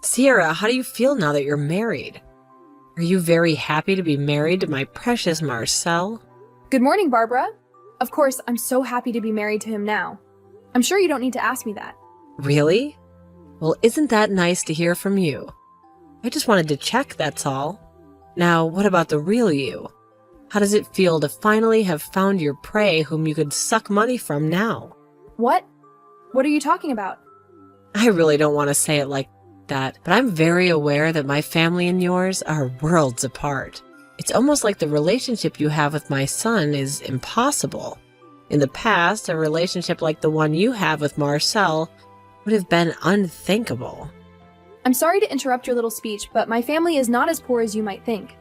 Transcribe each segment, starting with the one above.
Sierra, how do you feel now that you're married? Are you very happy to be married to my precious Marcel? Good morning, Barbara. Of course, I'm so happy to be married to him now. I'm sure you don't need to ask me that. Really? Well, isn't that nice to hear from you? I just wanted to check, that's all. Now, what about the real you? How does it feel to finally have found your prey whom you could suck money from now? What? What are you talking about? I really don't want to say it like that, but I'm very aware that my family and yours are worlds apart. It's almost like the relationship you have with my son is impossible. In the past, a relationship like the one you have with Marcel would have been unthinkable. I'm sorry to interrupt your little speech, but my family is not as poor as you might think.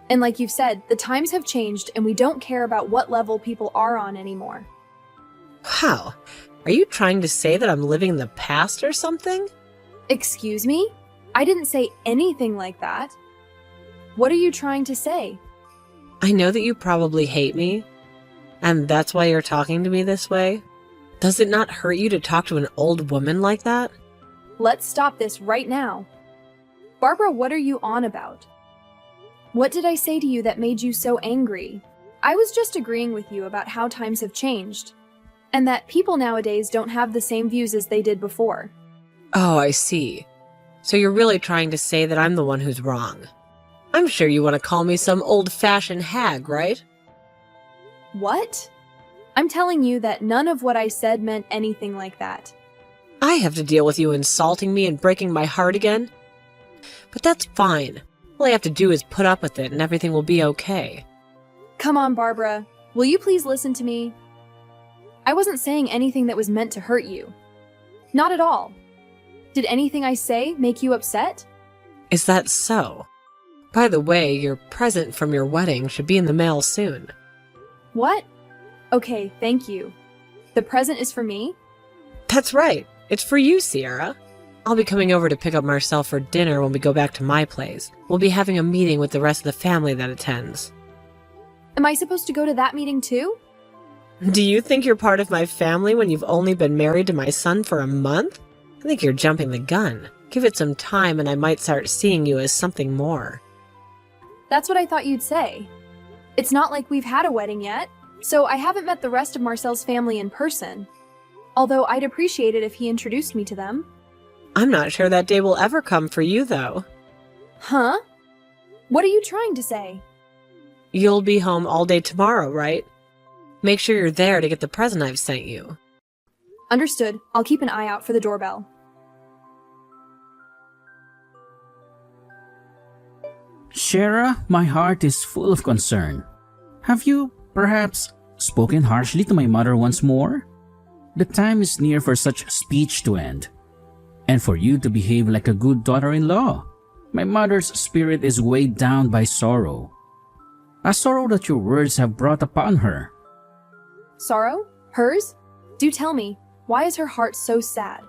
And like you've said, the times have changed and we don't care about what level people are on anymore. Wow, are you trying to say that I'm living in the past or something? Excuse me? I didn't say anything like that. What are you trying to say? I know that you probably hate me, and that's why you're talking to me this way. Does it not hurt you to talk to an old woman like that? Let's stop this right now. Barbara, what are you on about? What did I say to you that made you so angry? I was just agreeing with you about how times have changed, and that people nowadays don't have the same views as they did before. Oh, I see. So you're really trying to say that I'm the one who's wrong. I'm sure you want to call me some old-fashioned hag, right? What? I'm telling you that none of what I said meant anything like that. I have to deal with you insulting me and breaking my heart again? But that's fine. All I have to do is put up with it and everything will be okay. Come on, Barbara. Will you please listen to me? I wasn't saying anything that was meant to hurt you. Not at all. Did anything I say make you upset? Is that so? By the way, your present from your wedding should be in the mail soon. What? Okay, thank you. The present is for me? That's right. It's for you, Sierra. I'll be coming over to pick up Marcel for dinner when we go back to my place. We'll be having a meeting with the rest of the family that attends. Am I supposed to go to that meeting too? Do you think you're part of my family when you've only been married to my son for a month? I think you're jumping the gun. Give it some time and I might start seeing you as something more. That's what I thought you'd say. It's not like we've had a wedding yet, so I haven't met the rest of Marcel's family in person. Although I'd appreciate it if he introduced me to them. I'm not sure that day will ever come for you, though. Huh? What are you trying to say? You'll be home all day tomorrow, right? Make sure you're there to get the present I've sent you. Understood. I'll keep an eye out for the doorbell. Shara, my heart is full of concern. Have you, perhaps, spoken harshly to my mother once more? The time is near for such speech to end, and for you to behave like a good daughter-in-law. My mother's spirit is weighed down by sorrow, a sorrow that your words have brought upon her. Sorrow? Hers? Do tell me, why is her heart so sad?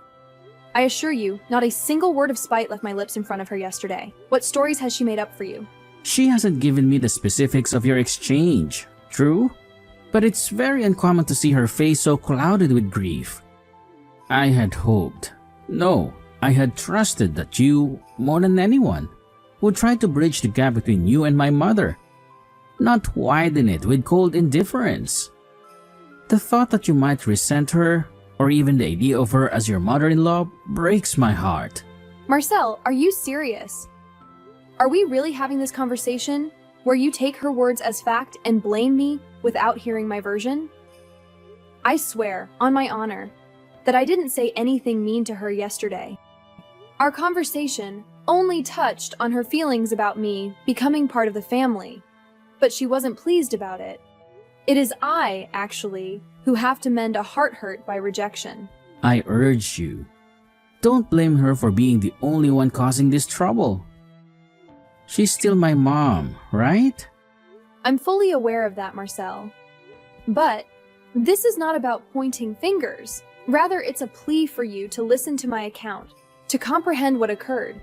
I assure you, not a single word of spite left my lips in front of her yesterday. What stories has she made up for you? She hasn't given me the specifics of your exchange, true? But it's very uncommon to see her face so clouded with grief. I had hoped, no, I had trusted that you, more than anyone, would try to bridge the gap between you and my mother, not widen it with cold indifference. The thought that you might resent her, or even the idea of her as your mother-in-law, breaks my heart. Marcel, are you serious? Are we really having this conversation where you take her words as fact and blame me without hearing my version? I swear, on my honor, that I didn't say anything mean to her yesterday. Our conversation only touched on her feelings about me becoming part of the family, but she wasn't pleased about it. It is I, actually, who have to mend a heart hurt by rejection. I urge you, don't blame her for being the only one causing this trouble. She's still my mom, right? I'm fully aware of that, Marcel. But this is not about pointing fingers. Rather, it's a plea for you to listen to my account, to comprehend what occurred.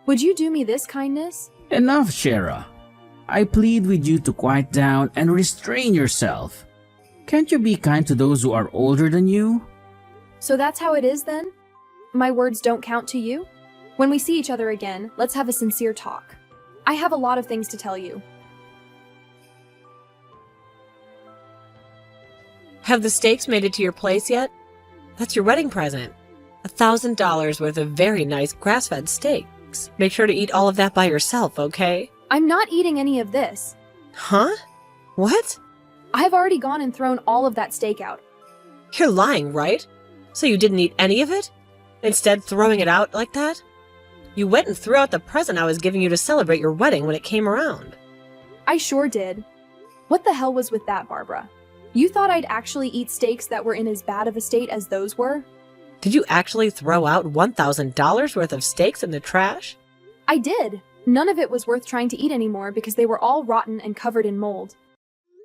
Would you do me this kindness? Enough, Shara. I plead with you to quiet down and restrain yourself. Can't you be kind to those who are older than you? So that's how it is then? My words don't count to you? When we see each other again, let's have a sincere talk. I have a lot of things to tell you. Have the steaks made it to your place yet? That's your wedding present. $1,000 worth of very nice grass-fed steaks. Make sure to eat all of that by yourself, okay? I'm not eating any of this. Huh? What? I've already gone and thrown all of that steak out. You're lying, right? So you didn't eat any of it? Instead, throwing it out like that? You went and threw out the present I was giving you to celebrate your wedding when it came around. I sure did. What the hell was with that, Barbara? You thought I'd actually eat steaks that were in as bad of a state as those were? Did you actually throw out $1,000 worth of steaks in the trash? I did. None of it was worth trying to eat anymore because they were all rotten and covered in mold.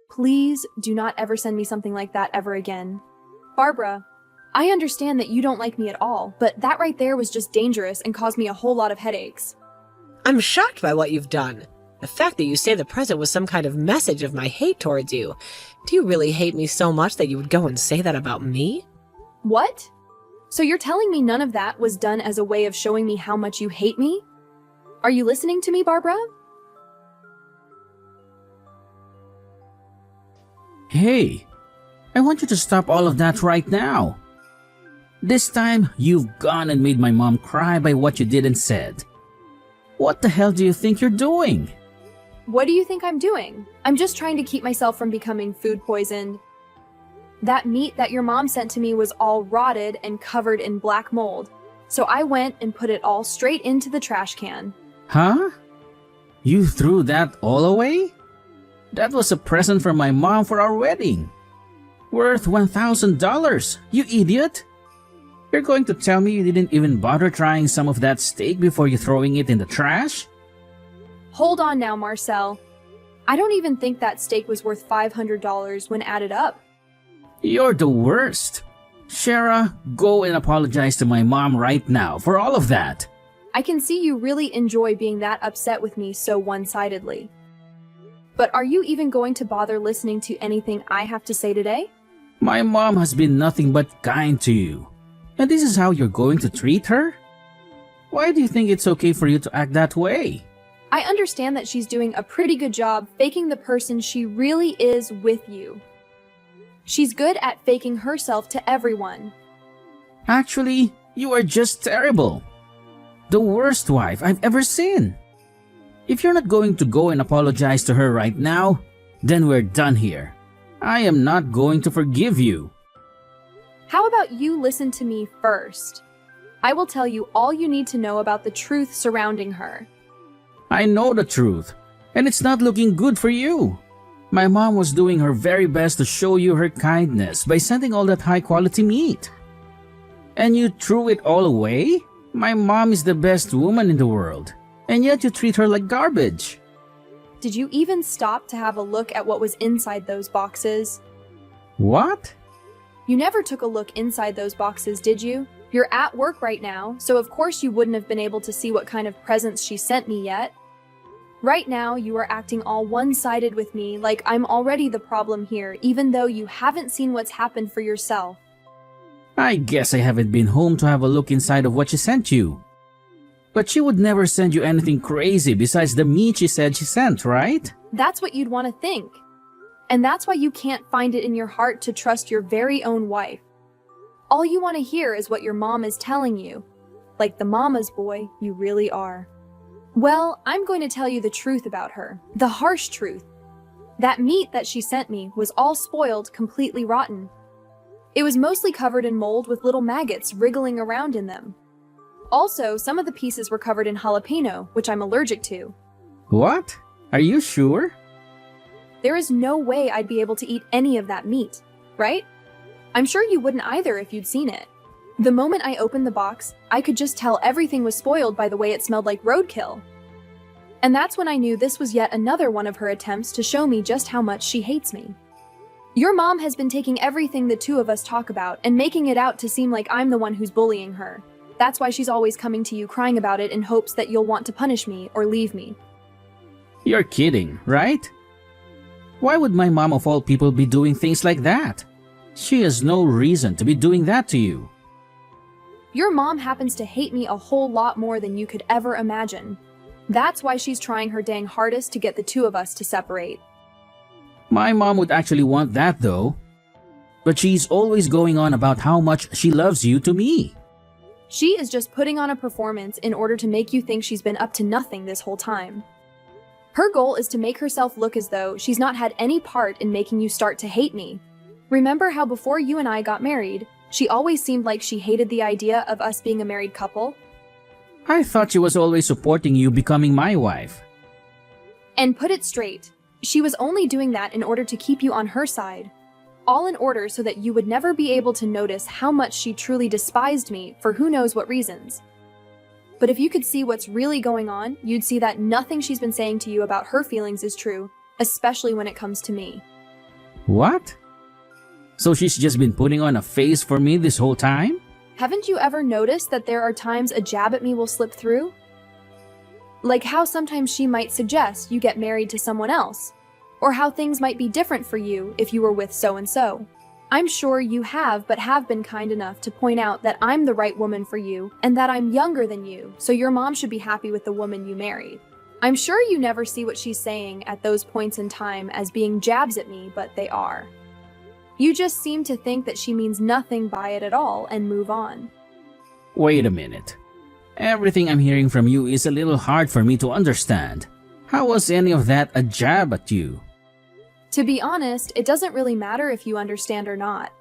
Please do not ever send me something like that ever again. Barbara, I understand that you don't like me at all, but that right there was just dangerous and caused me a whole lot of headaches. I'm shocked by what you've done. The fact that you say the present was some kind of message of my hate towards you. Do you really hate me so much that you would go and say that about me? What? So you're telling me none of that was done as a way of showing me how much you hate me? Are you listening to me, Barbara? Hey, I want you to stop all of that right now. This time, you've gone and made my mom cry by what you did and said. What the hell do you think you're doing? What do you think I'm doing? I'm just trying to keep myself from becoming food poisoned. That meat that your mom sent to me was all rotted and covered in black mold. So I went and put it all straight into the trash can. Huh? You threw that all away? That was a present from my mom for our wedding. Worth $1,000, you idiot! You're going to tell me you didn't even bother trying some of that steak before you throwing it in the trash? Hold on now, Marcel. I don't even think that steak was worth $500 when added up. You're the worst. Shara, go and apologize to my mom right now for all of that. I can see you really enjoy being that upset with me so one-sidedly. But are you even going to bother listening to anything I have to say today? My mom has been nothing but kind to you. And this is how you're going to treat her? Why do you think it's okay for you to act that way? I understand that she's doing a pretty good job faking the person she really is with you. She's good at faking herself to everyone. Actually, you are just terrible. The worst wife I've ever seen. If you're not going to go and apologize to her right now, then we're done here. I am not going to forgive you. How about you listen to me first? I will tell you all you need to know about the truth surrounding her. I know the truth, and it's not looking good for you. My mom was doing her very best to show you her kindness by sending all that high-quality meat. And you threw it all away? My mom is the best woman in the world, and yet you treat her like garbage. Did you even stop to have a look at what was inside those boxes? What? You never took a look inside those boxes, did you? You're at work right now, so of course you wouldn't have been able to see what kind of presents she sent me yet. Right now, you are acting all one-sided with me, like I'm already the problem here, even though you haven't seen what's happened for yourself. I guess I haven't been home to have a look inside of what she sent you. But she would never send you anything crazy besides the meat she said she sent, right? That's what you'd want to think. And that's why you can't find it in your heart to trust your very own wife. All you want to hear is what your mom is telling you. Like the mama's boy you really are. Well, I'm going to tell you the truth about her. The harsh truth. That meat that she sent me was all spoiled, completely rotten. It was mostly covered in mold with little maggots wriggling around in them. Also, some of the pieces were covered in jalapeno, which I'm allergic to. What? Are you sure? There is no way I'd be able to eat any of that meat, right? I'm sure you wouldn't either if you'd seen it. The moment I opened the box, I could just tell everything was spoiled by the way it smelled like roadkill. And that's when I knew this was yet another one of her attempts to show me just how much she hates me. Your mom has been taking everything the two of us talk about and making it out to seem like I'm the one who's bullying her. That's why she's always coming to you crying about it in hopes that you'll want to punish me or leave me. You're kidding, right? Why would my mom of all people be doing things like that? She has no reason to be doing that to you. Your mom happens to hate me a whole lot more than you could ever imagine. That's why she's trying her dang hardest to get the two of us to separate. My mom would actually want that though. But she's always going on about how much she loves you to me. She is just putting on a performance in order to make you think she's been up to nothing this whole time. Her goal is to make herself look as though she's not had any part in making you start to hate me. Remember how before you and I got married, she always seemed like she hated the idea of us being a married couple? I thought she was always supporting you becoming my wife. And put it straight, she was only doing that in order to keep you on her side. All in order so that you would never be able to notice how much she truly despised me for who knows what reasons. But if you could see what's really going on, you'd see that nothing she's been saying to you about her feelings is true, especially when it comes to me. What? So she's just been putting on a face for me this whole time? Haven't you ever noticed that there are times a jab at me will slip through? Like how sometimes she might suggest you get married to someone else, or how things might be different for you if you were with so-and-so. I'm sure you have been kind enough to point out that I'm the right woman for you and that I'm younger than you, so your mom should be happy with the woman you married. I'm sure you never see what she's saying at those points in time as being jabs at me, but they are. You just seem to think that she means nothing by it at all and move on. Wait a minute. Everything I'm hearing from you is a little hard for me to understand. How was any of that a jab at you? To be honest, it doesn't really matter if you understand or not.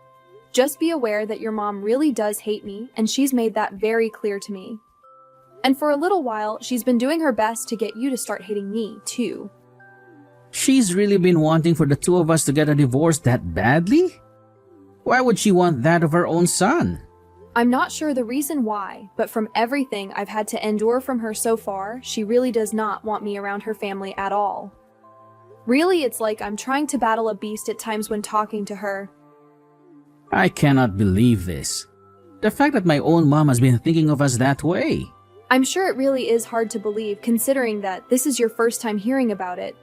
Just be aware that your mom really does hate me, and she's made that very clear to me. And for a little while, she's been doing her best to get you to start hating me, too. She's really been wanting for the two of us to get a divorce that badly? Why would she want that of her own son? I'm not sure the reason why, but from everything I've had to endure from her so far, she really does not want me around her family at all. Really, it's like I'm trying to battle a beast at times when talking to her. I cannot believe this. The fact that my own mom has been thinking of us that way. I'm sure it really is hard to believe considering that this is your first time hearing about it.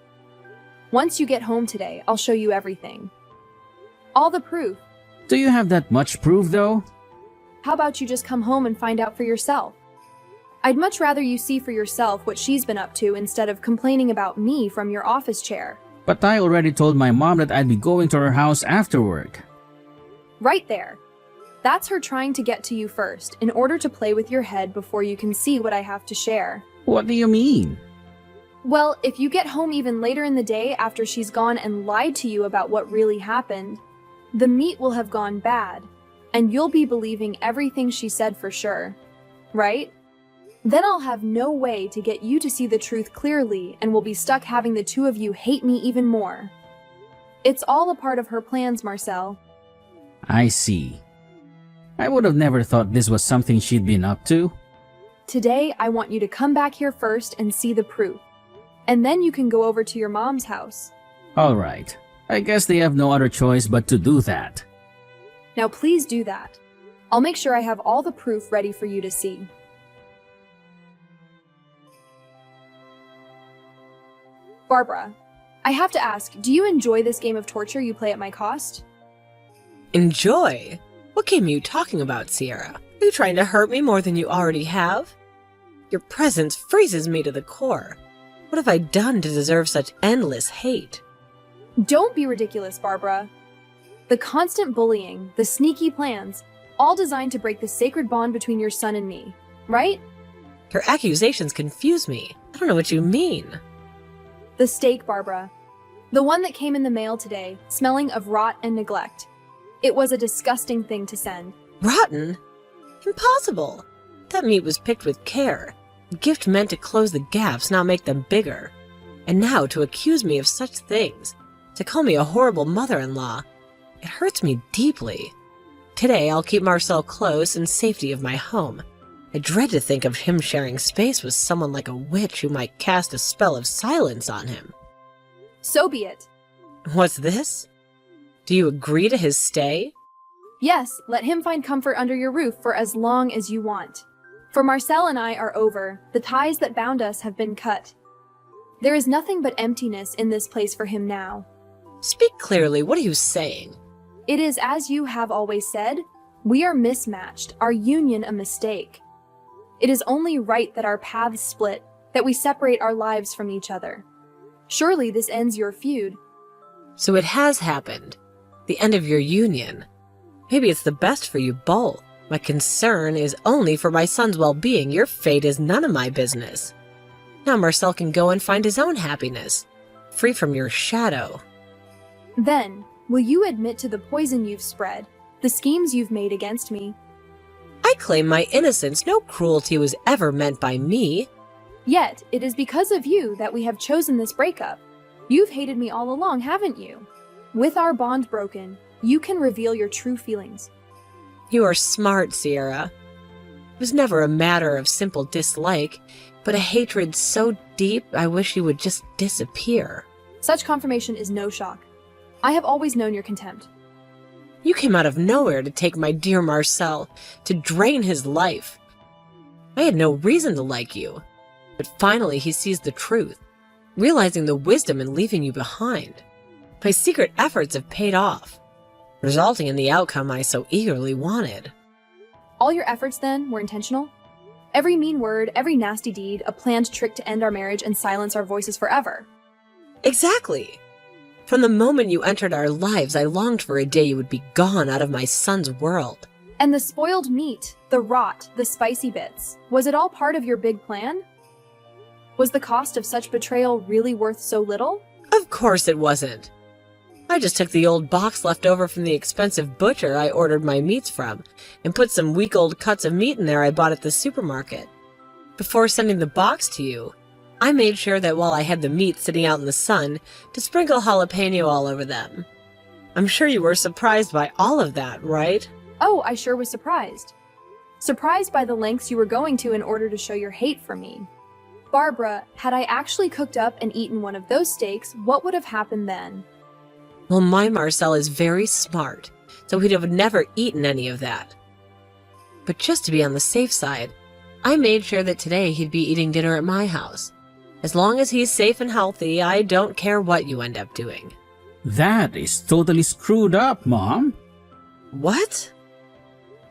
Once you get home today, I'll show you everything. All the proof. Do you have that much proof though? How about you just come home and find out for yourself? I'd much rather you see for yourself what she's been up to instead of complaining about me from your office chair. But I already told my mom that I'd be going to her house after work. Right there. That's her trying to get to you first, in order to play with your head before you can see what I have to share. What do you mean? Well, if you get home even later in the day after she's gone and lied to you about what really happened, the meat will have gone bad, and you'll be believing everything she said for sure. Right? Then I'll have no way to get you to see the truth clearly and will be stuck having the two of you hate me even more. It's all a part of her plans, Marcel. I see. I would have never thought this was something she'd been up to. Today, I want you to come back here first and see the proof. And then you can go over to your mom's house. Alright. I guess they have no other choice but to do that. Now please do that. I'll make sure I have all the proof ready for you to see. Barbara, I have to ask, do you enjoy this game of torture you play at my cost? Enjoy? What game are you talking about, Sierra? Are you trying to hurt me more than you already have? Your presence freezes me to the core. What have I done to deserve such endless hate? Don't be ridiculous, Barbara. The constant bullying, the sneaky plans, all designed to break the sacred bond between your son and me, right? Your accusations confuse me. I don't know what you mean. The steak, Barbara. The one that came in the mail today, smelling of rot and neglect. It was a disgusting thing to send. Rotten? Impossible. That meat was picked with care. A gift meant to close the gaps, not make them bigger. And now to accuse me of such things, to call me a horrible mother-in-law, it hurts me deeply. Today I'll keep Marcel close in safety of my home. I dread to think of him sharing space with someone like a witch who might cast a spell of silence on him. So be it. What's this? Do you agree to his stay? Yes, let him find comfort under your roof for as long as you want. For Marcel and I are over. The ties that bound us have been cut. There is nothing but emptiness in this place for him now. Speak clearly. What are you saying? It is as you have always said. We are mismatched, our union a mistake. It is only right that our paths split, that we separate our lives from each other. Surely this ends your feud. So it has happened. The end of your union. Maybe it's the best for you both. My concern is only for my son's well-being. Your fate is none of my business. Now Marcel can go and find his own happiness, free from your shadow. Then, will you admit to the poison you've spread, the schemes you've made against me? I claim my innocence. No cruelty was ever meant by me. Yet, it is because of you that we have chosen this breakup. You've hated me all along, haven't you? With our bond broken, you can reveal your true feelings. You are smart, Sierra. It was never a matter of simple dislike, but a hatred so deep I wish you would just disappear. Such confirmation is no shock. I have always known your contempt. You came out of nowhere to take my dear Marcel, to drain his life. I had no reason to like you, but finally he sees the truth, realizing the wisdom in leaving you behind. My secret efforts have paid off, resulting in the outcome I so eagerly wanted. All your efforts, then, were intentional? Every mean word, every nasty deed, a planned trick to end our marriage and silence our voices forever. Exactly. From the moment you entered our lives, I longed for a day you would be gone out of my son's world. And the spoiled meat, the rot, the spicy bits, was it all part of your big plan? Was the cost of such betrayal really worth so little? Of course it wasn't. I just took the old box left over from the expensive butcher I ordered my meats from and put some week-old cuts of meat in there I bought at the supermarket. Before sending the box to you, I made sure that while I had the meat sitting out in the sun, to sprinkle jalapeno all over them. I'm sure you were surprised by all of that, right? Oh, I sure was surprised. Surprised by the lengths you were going to in order to show your hate for me. Barbara, had I actually cooked up and eaten one of those steaks, what would have happened then? Well, my Marcel is very smart, so he'd have never eaten any of that. But just to be on the safe side, I made sure that today he'd be eating dinner at my house. As long as he's safe and healthy, I don't care what you end up doing. That is totally screwed up, Mom. What?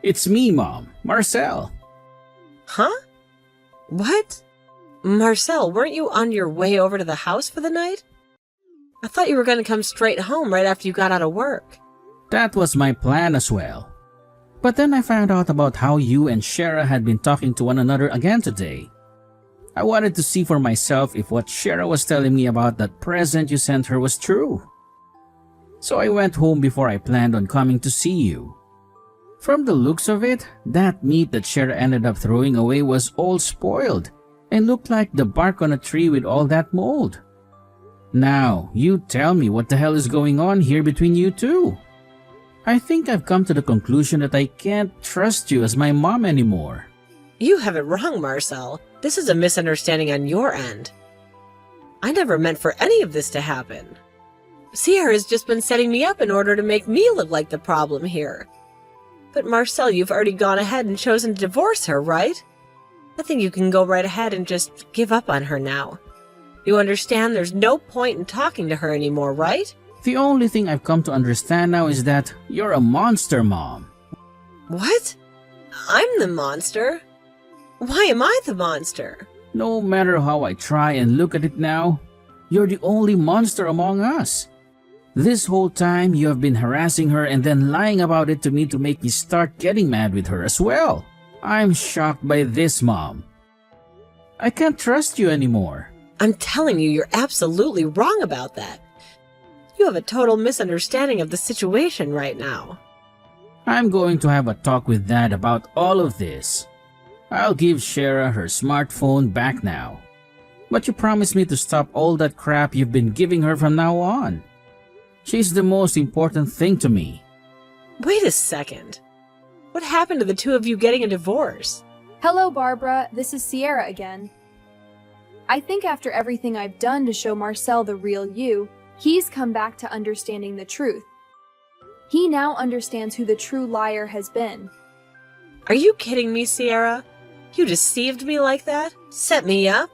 It's me, Mom. Marcel. Huh? What? Marcel, weren't you on your way over to the house for the night? I thought you were going to come straight home right after you got out of work. That was my plan as well. But then I found out about how you and Shara had been talking to one another again today. I wanted to see for myself if what Shara was telling me about that present you sent her was true. So I went home before I planned on coming to see you. From the looks of it, that meat that Shara ended up throwing away was all spoiled and looked like the bark on a tree with all that mold. Now, you tell me what the hell is going on here between you two. I think I've come to the conclusion that I can't trust you as my mom anymore. You have it wrong, Marcel. This is a misunderstanding on your end. I never meant for any of this to happen. Sierra has just been setting me up in order to make me look like the problem here. But Marcel, you've already gone ahead and chosen to divorce her, right? I think you can go right ahead and just give up on her now. You understand there's no point in talking to her anymore, right? The only thing I've come to understand now is that you're a monster, Mom. What? I'm the monster? Why am I the monster? No matter how I try and look at it now, you're the only monster among us. This whole time you have been harassing her and then lying about it to me to make me start getting mad with her as well. I'm shocked by this, Mom. I can't trust you anymore. I'm telling you, you're absolutely wrong about that. You have a total misunderstanding of the situation right now. I'm going to have a talk with Dad about all of this. I'll give Shara her smartphone back now. But you promised me to stop all that crap you've been giving her from now on. She's the most important thing to me. Wait a second. What happened to the two of you getting a divorce? Hello, Barbara. This is Sierra again. I think after everything I've done to show Marcel the real you, he's come back to understanding the truth. He now understands who the true liar has been. Are you kidding me, Sierra? You deceived me like that? Set me up?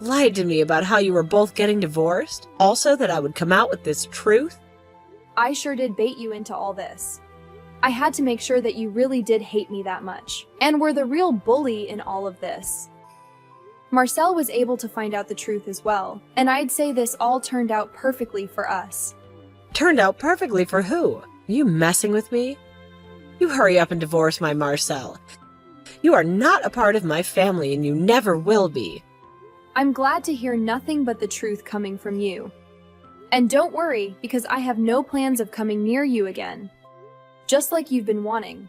Lied to me about how you were both getting divorced? Also that I would come out with this truth? I sure did bait you into all this. I had to make sure that you really did hate me that much, and were the real bully in all of this. Marcel was able to find out the truth as well, and I'd say this all turned out perfectly for us. Turned out perfectly for who? Are you messing with me? You hurry up and divorce my Marcel. You are not a part of my family and you never will be. I'm glad to hear nothing but the truth coming from you. And don't worry, because I have no plans of coming near you again. Just like you've been wanting.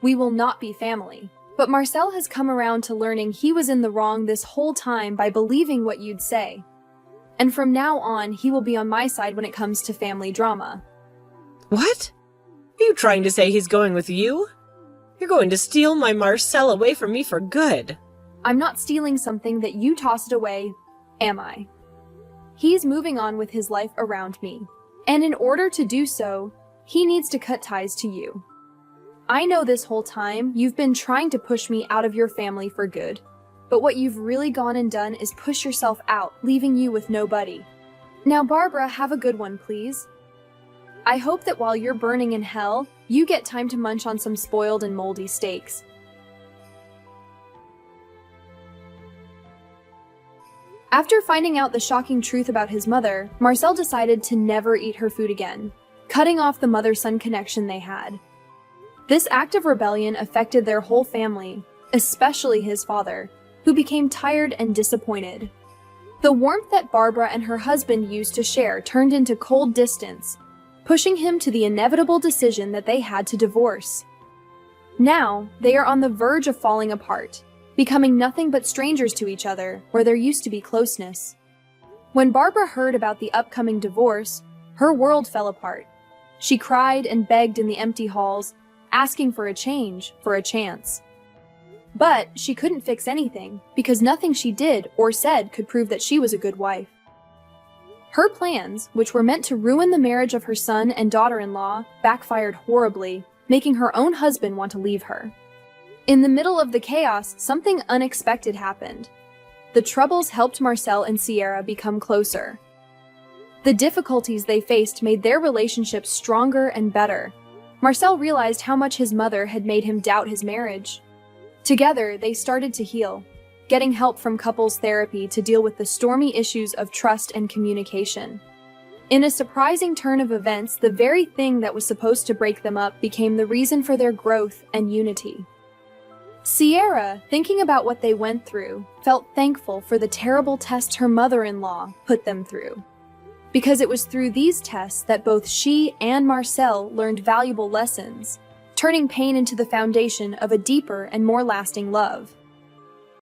We will not be family. But Marcel has come around to learning he was in the wrong this whole time by believing what you'd say. And from now on, he will be on my side when it comes to family drama. What? Are you trying to say he's going with you? You're going to steal my Marcel away from me for good. I'm not stealing something that you tossed away, am I? He's moving on with his life around me. And in order to do so, he needs to cut ties to you. I know this whole time you've been trying to push me out of your family for good, but what you've really gone and done is push yourself out, leaving you with nobody. Now, Barbara, have a good one, please. I hope that while you're burning in hell, you get time to munch on some spoiled and moldy steaks. After finding out the shocking truth about his mother, Marcel decided to never eat her food again, cutting off the mother-son connection they had. This act of rebellion affected their whole family, especially his father, who became tired and disappointed. The warmth that Barbara and her husband used to share turned into cold distance, pushing him to the inevitable decision that they had to divorce. Now, they are on the verge of falling apart, becoming nothing but strangers to each other where there used to be closeness. When Barbara heard about the upcoming divorce, her world fell apart. She cried and begged in the empty halls, asking for a change, for a chance. But she couldn't fix anything, because nothing she did or said could prove that she was a good wife. Her plans, which were meant to ruin the marriage of her son and daughter-in-law, backfired horribly, making her own husband want to leave her. In the middle of the chaos, something unexpected happened. The troubles helped Marcel and Sierra become closer. The difficulties they faced made their relationship stronger and better. Marcel realized how much his mother had made him doubt his marriage. Together, they started to heal, getting help from couples therapy to deal with the stormy issues of trust and communication. In a surprising turn of events, the very thing that was supposed to break them up became the reason for their growth and unity. Sierra, thinking about what they went through, felt thankful for the terrible tests her mother-in-law put them through. Because it was through these tests that both she and Marcel learned valuable lessons, turning pain into the foundation of a deeper and more lasting love.